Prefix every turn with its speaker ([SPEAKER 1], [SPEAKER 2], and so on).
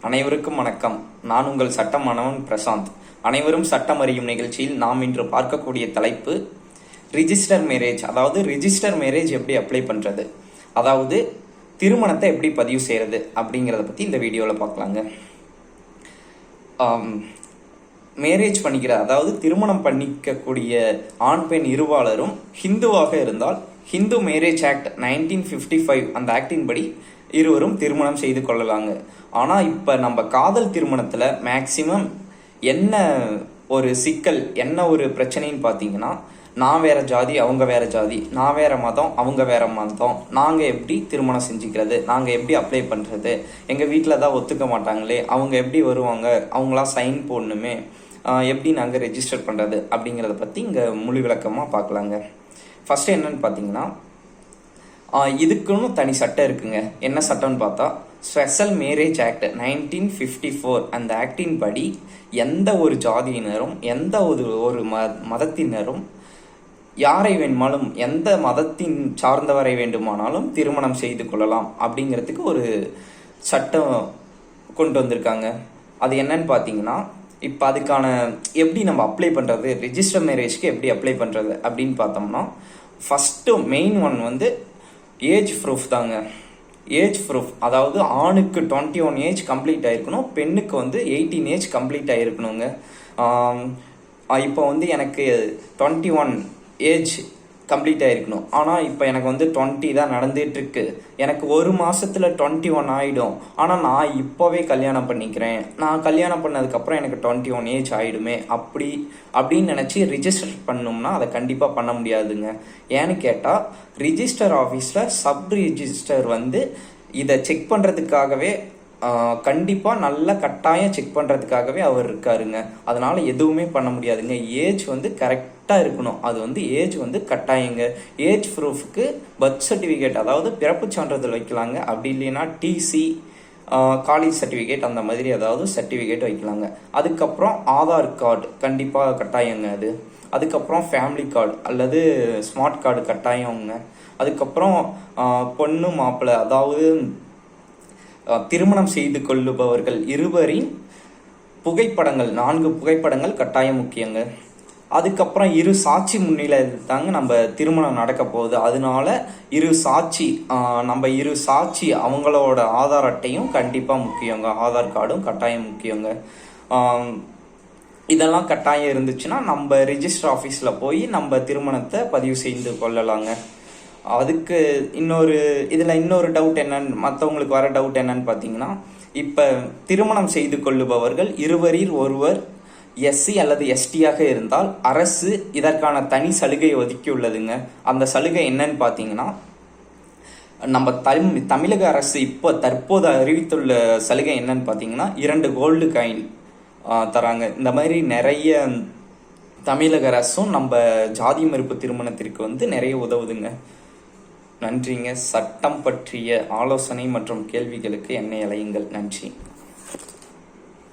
[SPEAKER 1] அனைவருக்கும் வணக்கம். நான் உங்கள் சட்ட மாணவன் பிரசாந்த். அனைவரும் சட்டம் அறியும் நிகழ்ச்சியில் நாம் இன்று பார்க்கக்கூடிய தலைப்பு ரிஜிஸ்டர் மேரேஜ். அதாவது ரிஜிஸ்டர் மேரேஜ் எப்படி அப்ளை பண்ணுறது, அதாவது திருமணத்தை எப்படி பதிவு செய்கிறது அப்படிங்கிறத பற்றி இந்த வீடியோவில் பார்க்கலாங்க. மேரேஜ் பண்ணிக்கிற, அதாவது திருமணம் பண்ணிக்கக்கூடிய ஆண் பெண் இருபாலரும் ஹிந்துவாக இருந்தால் ஹிந்து மேரேஜ் ஆக்ட் 1955 அந்த ஆக்டின் படி இருவரும் திருமணம் செய்து கொள்ளலாங்க. ஆனால் இப்போ நம்ம காதல் திருமணத்தில் மேக்சிமம் என்ன ஒரு சிக்கல், என்ன ஒரு பிரச்சனைன்னு பார்த்தீங்கன்னா, நான் வேற ஜாதி அவங்க வேற ஜாதி, நான் வேற மதம் அவங்க வேற மதம், நாங்கள் எப்படி திருமணம் செஞ்சுக்கிறது, நாங்கள் எப்படி அப்ளை பண்ணுறது, எங்கள் வீட்டில் தான் ஒத்துக்க மாட்டாங்களே, அவங்க எப்படி வருவாங்க, அவங்களாம் சைன் போடணுமே, எப்படி நாங்கள் ரெஜிஸ்டர் பண்ணுறது அப்படிங்கிறத பற்றி இங்கே முழு விளக்கமாக பார்க்கலாங்க. ஃபஸ்ட்டு என்னன்னு பார்த்தீங்கன்னா, இதுக்குன்னு தனி சட்டம் இருக்குங்க. என்ன சட்டம்னு பார்த்தா ஸ்பெஷல் மேரேஜ் ஆக்ட் 1954 அந்த ஆக்டின் படி எந்த ஒரு ஜாதியினரும் எந்த ஒரு மதத்தினரும் யாரை வேண்டுமானாலும், எந்த மதத்தின் சார்ந்தவரை வேண்டுமானாலும் திருமணம் செய்து கொள்ளலாம் அப்படிங்கிறதுக்கு ஒரு சட்டம் கொண்டு வந்திருக்காங்க. அது என்னன்னு பார்த்தீங்கன்னா, இப்போ அதுக்கான எப்படி நம்ம அப்ளை பண்ணுறது, ரிஜிஸ்டர் மேரேஜ்க்கு எப்படி அப்ளை பண்ணுறது அப்படின்னு பார்த்தோம்னா, ஃபஸ்ட்டு மெயின் ஒன் வந்து ஏஜ் ப்ரூஃப் தாங்க. ஏஜ் ப்ரூஃப், அதாவது ஆணுக்கு 21 ஏஜ் கம்ப்ளீட் ஆகிருக்கணும், பெண்ணுக்கு வந்து 18 ஏஜ் கம்ப்ளீட் ஆகிருக்கணுங்க. இப்போ வந்து எனக்கு 21 ஏஜ் கம்ப்ளீட் ஆகிருக்கணும், ஆனால் இப்போ எனக்கு வந்து 20 தான் நடந்துகிட்ருக்கு. எனக்கு ஒரு மாதத்தில் 21 ஆகிடும். ஆனால் நான் இப்போவே கல்யாணம் பண்ணிக்கிறேன், நான் கல்யாணம் பண்ணதுக்கப்புறம் எனக்கு 21 ஏஜ் ஆகிடுமே அப்படின்னு நினச்சி ரிஜிஸ்டர் பண்ணோம்னா அதை கண்டிப்பாக பண்ண முடியாதுங்க. ஏன்னு கேட்டால் ரிஜிஸ்டர் ஆஃபீஸில் சப் ரிஜிஸ்டர் வந்து இதை செக் பண்ணுறதுக்காகவே, கண்டிப்பாக நல்ல கட்டாயம் செக் பண்ணுறதுக்காகவே அவர் இருக்காருங்க. அதனால் எதுவுமே பண்ண முடியாதுங்க. ஏஜ் வந்து கரெக்டாக இருக்கணும், அது வந்து ஏஜ் வந்து கட்டாயங்க. ஏஜ் ப்ரூஃபுக்கு பர்த் சர்டிஃபிகேட், அதாவது பிறப்பு சான்றிதழ் வைக்கலாங்க. அப்படி இல்லைன்னா டிசி, காலேஜ் சர்டிஃபிகேட், அந்த மாதிரி ஏதாவது சர்டிஃபிகேட் வைக்கலாங்க. அதுக்கப்புறம் ஆதார் கார்டு கண்டிப்பாக கட்டாயங்க அது. அதுக்கப்புறம் ஃபேமிலி கார்டு அல்லது ஸ்மார்ட் கார்டு கட்டாயங்க. அதுக்கப்புறம் பொண்ணு மாப்பிள்ளை, அதாவது திருமணம் செய்து கொள்ளுபவர்கள் இருவரின் புகைப்படங்கள், 4 புகைப்படங்கள் கட்டாயம் முக்கியங்க. அதுக்கப்புறம் இரு சாட்சி முன்னிலையில் தாங்க நம்ம திருமணம் நடக்க போகுது. அதனால இரு சாட்சி அவங்களோட ஆதார் அட்டையும் கண்டிப்பாக முக்கியங்க, ஆதார் கார்டும் கட்டாயம் முக்கியங்க. இதெல்லாம் கட்டாயம் இருந்துச்சுன்னா நம்ம ரிஜிஸ்டர் ஆஃபீஸில் போய் நம்ம திருமணத்தை பதிவு செய்து கொள்ளலாங்க. அதுக்கு இதில் இன்னொரு டவுட் என்னன்னு, மற்றவங்களுக்கு வர டவுட் என்னன்னு பார்த்தீங்கன்னா, இப்போ திருமணம் செய்து கொள்ளுபவர்கள் இருவரில் ஒருவர் எஸ்சி அல்லது எஸ்டியாக இருந்தால் அரசு இதற்கான தனி சலுகை ஒதுக்கி உள்ளதுங்க. அந்த சலுகை என்னன்னு பார்த்தீங்கன்னா, நம்ம தமிழக அரசு தற்போது அறிவித்துள்ள சலுகை என்னன்னு பார்த்தீங்கன்னா, 2 கோல்டு காயின் தராங்க. இந்த மாதிரி நிறைய தமிழக அரசும் நம்ம ஜாதி மறுப்பு திருமணத்திற்கு வந்து நிறைய உதவுதுங்க. நன்றிங்க. சட்டம் பற்றிய ஆலோசனை மற்றும் கேள்விகளுக்கு என்னை அழையுங்கள். நன்றி.